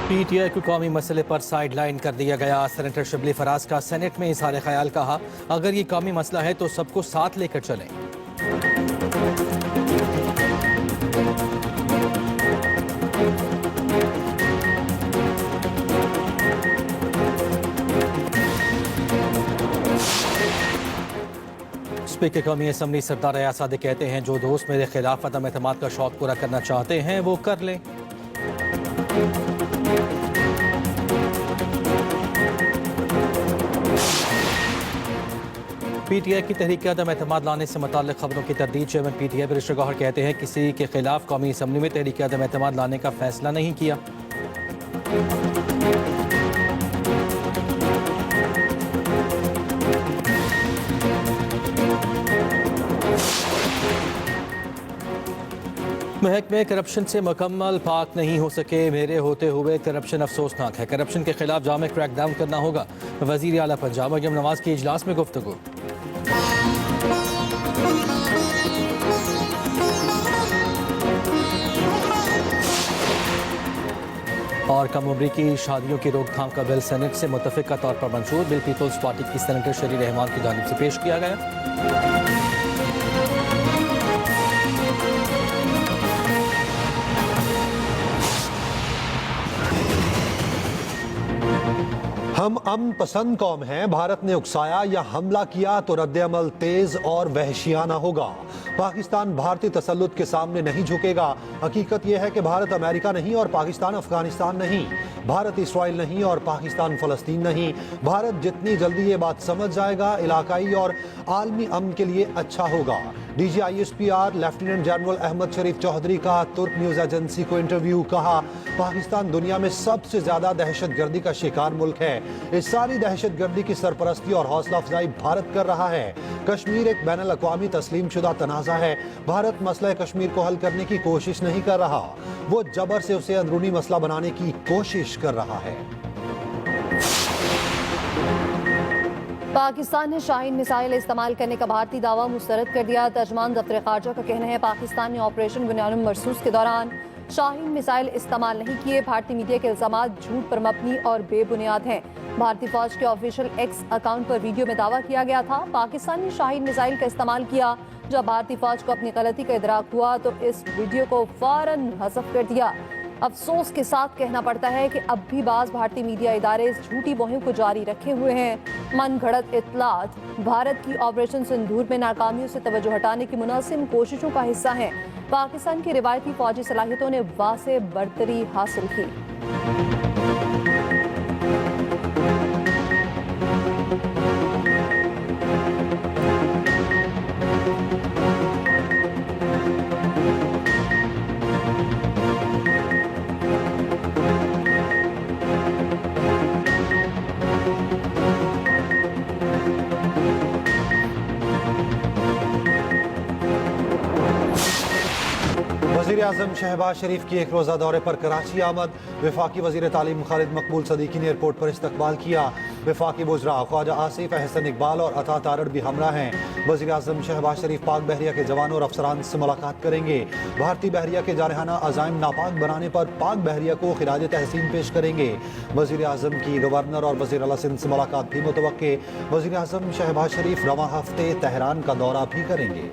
PTI को कौमी मसले पर साइड लाइन कर दिया गया। सेनेटर शिबली फराज का सेनेट में इजहार ख्याल, कहा अगर ये कौमी मसला है तो सबको साथ लेकर चलें। स्पीकर कौमी असम्बली सरदार अयाज सादिक कहते हैं जो दोस्त मेरे खिलाफ अदम एतमाद का शौक पूरा करना चाहते हैं वो कर लें। PTI की तहरीक अदम एतमाद लाने से मुताल्लिक खबरों की तरदीद। चेयरमैन PTI बैरिस्टर गौहर कहते हैं किसी के खिलाफ कौमी असम्बली में तहरीक अदम एतमाद लाने का फैसला नहीं किया। महकमे करप्शन से मुकम्मल पाक नहीं हो सके, मेरे होते हुए करप्शन अफसोसनाक है। करप्शन के खिलाफ जामे क्रैकडाउन करना होगा। वजीर आला पंजाब मरियम नवाज की इजलास में गुफ्तगू। और कम उम्री की शादियों की रोकथाम का बिल सेनेट से मुतफ़िक़ा तौर पर मंजूर। बिल पीपल्स पार्टी की सेनेटर शरी रहमान की जानिब से पेश किया गया। हम अमन पसंद कौम हैं, भारत ने उकसाया या हमला किया तो रद्द-ए-अमल तेज और वहशियाना होगा। पाकिस्तान भारतीय तसल्लुत के सामने नहीं झुकेगा। हकीकत यह है कि भारत अमेरिका नहीं और पाकिस्तान अफगानिस्तान नहीं, भारत इसराइल नहीं और पाकिस्तान फ़लस्तीन नहीं। भारत जितनी जल्दी ये बात समझ जाएगा इलाकाई और आलमी अमन के लिए अच्छा होगा। DGISPR लेफ्टिनेंट जनरल अहमद शरीफ चौधरी का तुर्क न्यूज़ एजेंसी को इंटरव्यू। कहा पाकिस्तान दुनिया में सबसे ज़्यादा दहशत गर्दी का शिकार मुल्क है। इस सारी दहशत गर्दी की सरपरस्ती और हौसला अफजाई भारत कर रहा है। कश्मीर एक बैनुल अक़वामी तस्लीम शुदा तनाज़ा है। भारत मसला कश्मीर को हल करने की कोशिश नहीं कर रहा, वो जबर से उसे अंदरूनी मसला बनाने की कोशिश कर रहा है। पाकिस्तान ने शाहीन मिसाइल इस्तेमाल करने का भारतीय दावा मुस्तरद कर दिया। तर्जमान दफ्तर खारजा का कहना है पाकिस्तान ने ऑपरेशन बुनियानुम मरसूस के दौरान शाहीन मिसाइल इस्तेमाल नहीं किए। भारतीय मीडिया के इल्जामात झूठ पर मबनी और बेबुनियाद हैं। भारतीय फौज के ऑफिशियल एक्स अकाउंट पर वीडियो में दावा किया गया था पाकिस्तान ने शाहीन मिसाइल का इस्तेमाल किया। जब भारतीय फौज को अपनी गलती का इदराक हुआ तो इस वीडियो को फौरन हज़फ कर दिया। अफसोस के साथ कहना पड़ता है कि अब भी बाज़ भारतीय मीडिया इदारे इस झूठी मुहिम को जारी रखे हुए हैं। मन घड़त इत्तलात भारत की ऑपरेशन सिंदूर में नाकामियों से तवज्जो हटाने की मुनासिब कोशिशों का हिस्सा हैं। पाकिस्तान की रिवायती फौजी सलाहियतों ने वासे बरतरी हासिल की। वज़ीर आज़म शहबाज शरीफ की एक रोज़ा दौरे पर कराची आमद। वफाकी वज़ीर तालीम खालिद मकबूल सदीकी ने एयरपोर्ट पर इस्तकबाल किया। वफाकी वज़रा ख्वाजा आसिफ, अहसन इकबाल और अता तारड़ भी हमरा हैं। वज़ीर आज़म शहबाज शरीफ पाक बहरिया के जवानों और अफसरान से मुलाकात करेंगे। भारतीय बहरिया के जारहाना अज़ाइम नापाक बनाने पर पाक बहरिया को खिराज तहसीन पेश करेंगे। वज़ीर आज़म की गवर्नर और वज़ीर आला सिंध से मुलाकात भी मुतवक्के। वज़ीर आज़म शहबाज शरीफ रवां हफ्ते तेहरान का दौरा भी करेंगे।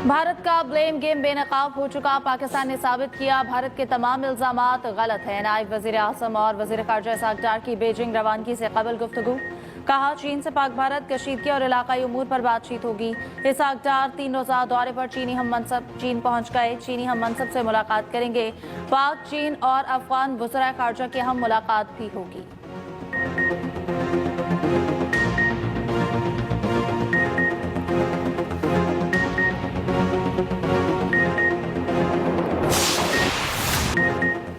भारत का ब्लेम गेम बेनकाब हो चुका। पाकिस्तान ने साबित किया भारत के तमाम इल्जामात गलत हैं। नायब वज़ीर आज़म और वज़ीर ख़ारजा इसाक डार की बीजिंग रवानगी से कबल गुफ्तगू। कहा चीन से पाक भारत कशीदगी और इलाकाई उमूर पर बातचीत होगी। इसाक डार 3 रोज़ा दौरे पर चीन पहुँच गए। चीनी हम मनसब से मुलाकात करेंगे। पाक, चीन और अफगान वज़राए ख़ारजा की हम मुलाकात भी होगी।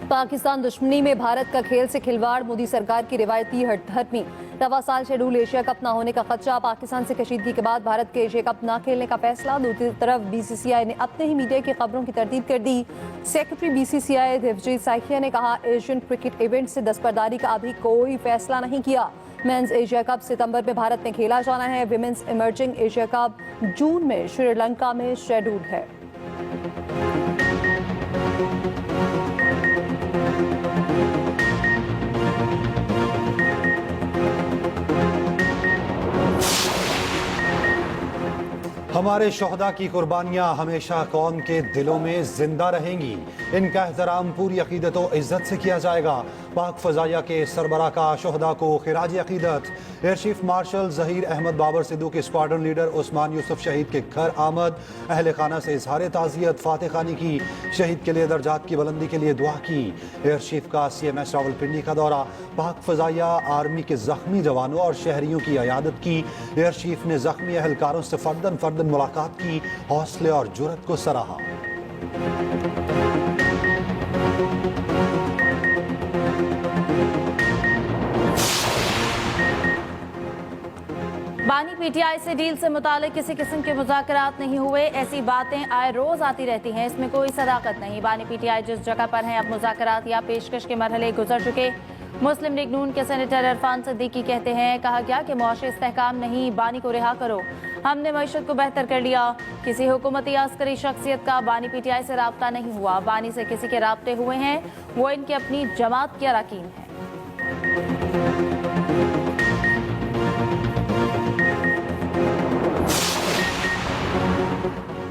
पाकिस्तान दुश्मनी में भारत का खेल से खिलवाड़, मोदी सरकार की रिवायती हठधर्मी। रवा साल शेड्यूल एशिया कप न होने का खदशा। पाकिस्तान से कशीदगी के बाद भारत के एशिया कप न खेलने का फैसला। दूसरी तरफ BCCI ने अपने ही मीडिया की खबरों की तरदीद कर दी। सेक्रेटरी BCCI देवजीत साइकिया ने कहा एशियन क्रिकेट इवेंट से दस्तबरदारी का अभी कोई फैसला नहीं किया। मेंस एशिया कप सितंबर में भारत में खेला जाना है। विमेंस इमर्जिंग एशिया कप जून में श्रीलंका में शेड्यूल्ड है। हमारे शोहदा की कुर्बानियां हमेशा कौम के दिलों में जिंदा रहेंगी। इनका एहतराम पूरी अकीदत और इज्जत से किया जाएगा। पाक फजाइया के सरबराह का शोहदा को खिराज अकीदत। Air chief marshal Zaheer Ahmed Babar Sidhu के स्क्वाड्रन लीडर उस्मान यूसुफ शहीद के घर आमद। अहले खाना से इजहार ताज़ियत, फातह खानी की। शहीद के लिए दर्जात की बुलंदी के लिए दुआ की। एयर चीफ का CMS रावलपिंडी का दौरा। पाक फजाइया आर्मी के जख्मी जवानों और शहरियों की अयादत की। एयर चीफ ने जख्मी अहलकारों से फर्दन फर्दन मुलाकात की। हौसले और जुर्रत को सराहा। बानी PTI से डील से मुतालिक किसी किस्म के मुज़ाकरात नहीं हुए। ऐसी बातें आए रोज आती रहती हैं, इसमें कोई सदाकत नहीं। बानी PTI जिस जगह पर हैं, अब मुज़ाकरात या पेशकश के मरहले गुजर चुके। मुस्लिम लीग नून के सेनेटर इरफान सिद्दीकी कहते हैं, कहा गया कि मुआशी इस्तेहकाम नहीं, बानी को रिहा करो। हमने मईशत को बेहतर कर लिया। किसी हुकूमती या अस्करी शख्सियत का बानी PTI से राब्ता नहीं हुआ। बानी से किसी के राब्ते हुए हैं, वो इनकी अपनी जमात के अरकान हैं।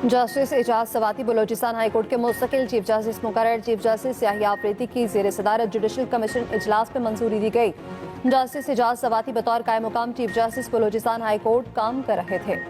जस्टिस एजाज सवाती बलोचिस्तान हाईकोर्ट के मुस्तकिल चीफ जस्टिस मुकर्रर। चीफ जस्टिस याहिया आफरीदी की ज़ेर सदारत जुडिशल कमीशन इजलास में मंजूरी दी गई। जस्टिस एजाज सवाती बतौर कायम मुकाम चीफ जस्टिस बलोचिस्तान हाईकोर्ट काम कर रहे थे।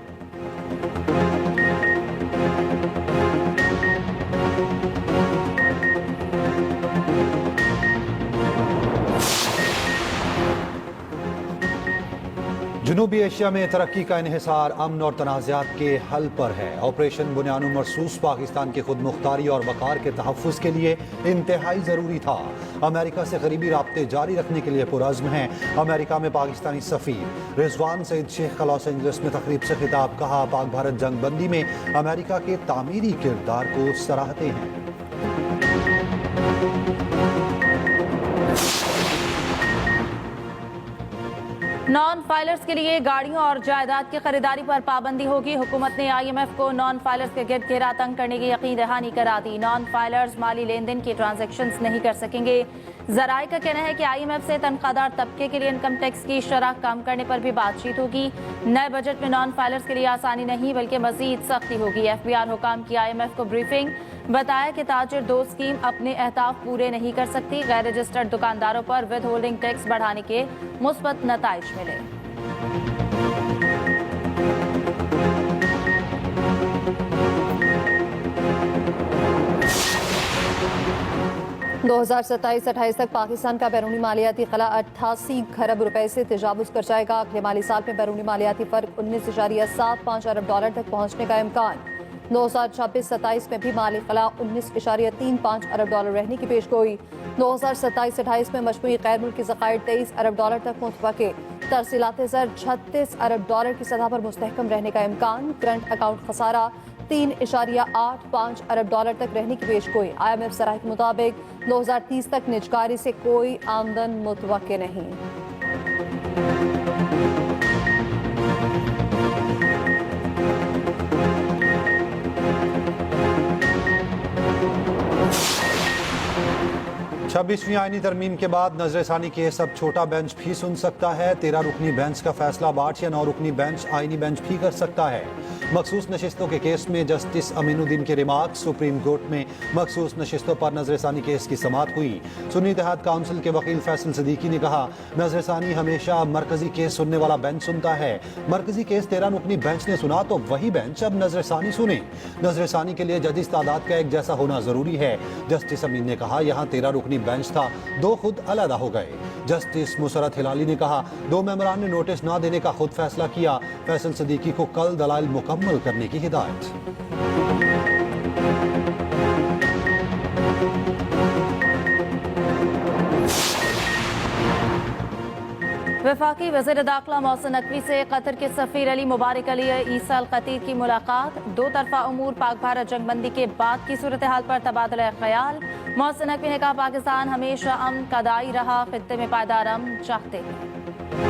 जनूबी एशिया में तरक्की का इन्हिसार अमन और तनाज़ात के हल पर है। ऑपरेशन बुनियाद मरसूस पाकिस्तान की खुद मुख्तारी और वक़ार के तहफ़्फ़ुज़ के लिए इंतहाई ज़रूरी था। अमेरिका से करीबी राब्ते जारी रखने के लिए पुरज़्म हैं। अमेरिका में पाकिस्तानी सफ़ीर रिजवान सईद शेख का लॉस एंजलिस में तकरीब से खिताब। कहा, पाक भारत जंग बंदी में अमेरिका के तामीरी किरदार को सराहते हैं। नॉन फाइलर्स के लिए गाड़ियों और जायदाद की खरीदारी पर पाबंदी होगी। हुकूमत ने IMF को नॉन फाइलर्स के गिर्द घेरा तंग करने की यकीन दहानी करा दी। नॉन फाइलर्स माली लेन देन की ट्रांजैक्शंस नहीं कर सकेंगे। जराए का कहना है कि IMF से तनख्वाहदार तबके के लिए इनकम टैक्स की शरह कम करने पर भी बातचीत होगी। नए बजट में नॉन फाइलर्स के लिए आसानी नहीं बल्कि मजीद सख्ती होगी। FBR हुकाम की IMF को ब्रीफिंग। बताया कि ताजिर दो स्कीम अपने अहदाफ पूरे नहीं कर सकती। गैर रजिस्टर्ड दुकानदारों पर विद होल्डिंग टैक्स बढ़ाने के मुस्बत नताइज मिले। 2027-28 तक पाकिस्तान का बैरूनी मालियाती खला 88 खरब रुपए से तजावुज़ कर जाएगा। अगले माली साल में बैरूनी मालियाती फ़र्क 19.75 अरब डॉलर तक पहुँचने का इम्कान। 2026-27 में भी माली खला 19.35 अरब डॉलर रहने की पेशगोई। 2027-28 में मजमूई गैर मुल्की ज़खायर 23 अरब डॉलर तक मुतवक्के। तरसीलात ज़र 36 अरब डॉलर की सतह पर मुस्तहकम रहने का इम्कान। करंट अकाउंट खसारा 3.85 अरब डॉलर तक रहने की पेशगोई। IMF सराह के मुताबिक 2030 तक निजकारी से कोई आमदन मुतवक्के नहीं। छब्बीसवीं आईनी तरमीम के बाद नजरसानी केस अब छोटा बेंच भी सुन सकता है। 13 रुकनी बेंच का फैसला 8 या 9 रुकनी बेंच आईनी बेंच भी कर सकता है। मखसूस नशिस्तों के केस में जस्टिस अमीनुद्दीन के रिमार्क। सुप्रीम कोर्ट में मखसूस नशिस्तों पर नजरसानी केस की समाअत हुई। सुन्नी इत्तेहाद काउंसिल के वकील फैसल सिद्दीकी ने कहा, नजरसानी हमेशा मरकजी केस सुनने वाला बेंच सुनता है। मरकजी केस 13 रुकनी बेंच ने सुना तो वही बेंच अब नजरसानी सुने। नजरसानी के लिए जजिस तादाद का एक जैसा होना जरूरी है। जस्टिस अमीन ने कहा, यहाँ 13 रुकनी बेंच था, 2 खुद अलहदा हो गए। जस्टिस मुसरत हिलाली ने कहा, 2 मेंबरान ने नोटिस ना देने का खुद फैसला किया। फैसल सिद्दीकी को कल दलाइल मुकम्मल करने की हिदायत। वफाकी वज़ीर दाखिला मोहसिन नकवी से कतर के सफ़ीर अली मुबारक अली ईसा अल खतीर की मुलाकात। 2 तरफा उमूर पाक भारत जंगबंदी के बाद की सूरत हाल पर तबादला ख्याल। मोहसिन नकवी ने कहा, पाकिस्तान हमेशा अमन का दाई रहा, खित्ते में पायदार अमन चाहते हैं।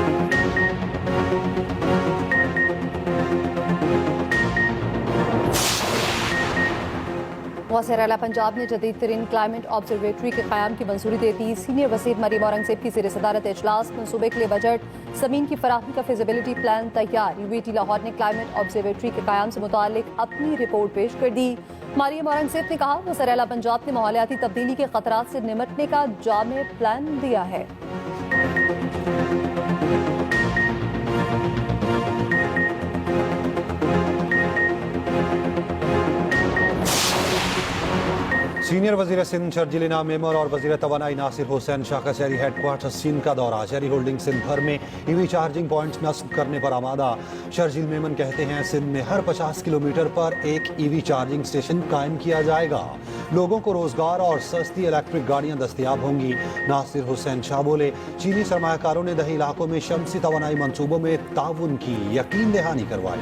वज़ीर आला पंजाब ने जदीद तरीन क्लाइमेट ऑब्जर्वेटरी के क़याम की मंजूरी दे दी। सीनियर वज़ीर मरीम औरंगज़ेब की ज़ेर सदारत इजलास। मनसूबे के लिए बजट ज़मीन की फराहमी का फिजिबिलिटी प्लान तैयार। यूवीटी लाहौर ने क्लाइमेट ऑब्जर्वेटरी के क़याम से मुतालिक अपनी रिपोर्ट पेश कर दी। मरीम औरंगज़ेब ने कहा, वज़ीर आला पंजाब ने माहौलियाती तब्दीली के ख़तरात से निमटने का जामे प्लान दिया है। सीनियर वजीर सिंध शर्जील इनाम मेमर और वजीर तवानाई नासिर हुसैन शाह का शहरी हेडक्वार्टर सिंध का दौरा। शहरी होल्डिंग सिंध भर में ईवी चार्जिंग पॉइंट्स नस्ब करने पर आमादा। शर्जील मेमन कहते हैं, सिंध में हर 50 किलोमीटर पर एक ईवी चार्जिंग स्टेशन कायम किया जाएगा। लोगों को रोजगार और सस्ती इलेक्ट्रिक गाड़ियां दस्तियाब होंगी। नासिर हुसैन शाह बोले, चीनी सरमायाकारों ने दही इलाकों में शमसी तवानाई मंसूबों में ताउन की यकीन दहानी करवाई।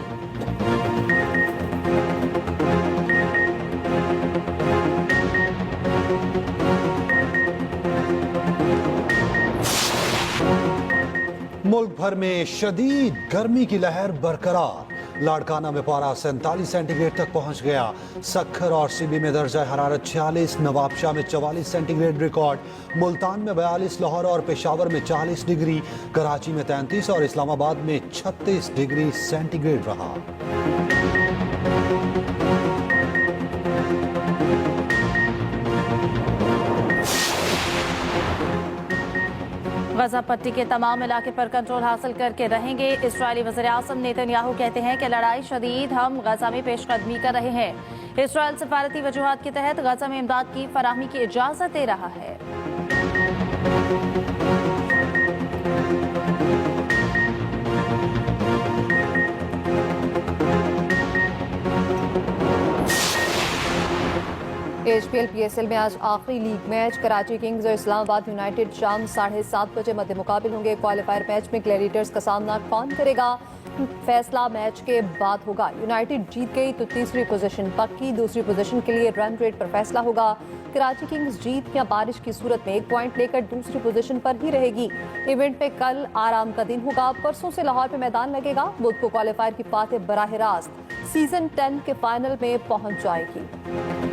मुल्क भर में शदीद गर्मी की लहर बरकरार। लाड़काना में पारा 47 सेंटीग्रेड तक पहुंच गया। सक्खर और सिबी में दर्जा हरारत 46, नवाबशाह में 44 सेंटीग्रेड रिकॉर्ड। मुल्तान में 42, लाहौर और पेशावर में 40 डिग्री, कराची में 33 और इस्लामाबाद में 36 डिग्री सेंटीग्रेड रहा। गजा पट्टी के तमाम इलाके पर कंट्रोल हासिल करके रहेंगे। इस्राएली वज़ीर आज़म नेतन्याहू कहते हैं कि लड़ाई शदीद, हम गजा में पेशकदमी कर रहे हैं। इस्राएल सफारती वजूहात के तहत गजा में इमदाद की फराहमी की इजाज़त दे रहा है। HPL PSL में आज आखिरी लीग मैच कराची किंग्स और इस्लामाबाद यूनाइटेड शाम 7:30 बजे मध्य मुकाबिल होंगे। क्वालिफायर मैच में ग्लैडिएटर्स का सामना कौन करेगा, फैसला मैच के बाद होगा। यूनाइटेड जीत गई तो तीसरी पोजीशन पक्की, दूसरी पोजीशन के लिए रन रेट पर फैसला होगा। कराची किंग्स जीत या बारिश की सूरत में 1 पॉइंट लेकर दूसरी पोजीशन पर ही रहेगी। इवेंट में कल आराम का दिन होगा। परसों से लाहौर में मैदान लगेगा। बुध को क्वालिफायर की फातेह बराह रास्त सीजन 10 के फाइनल में पहुंच जाएगी।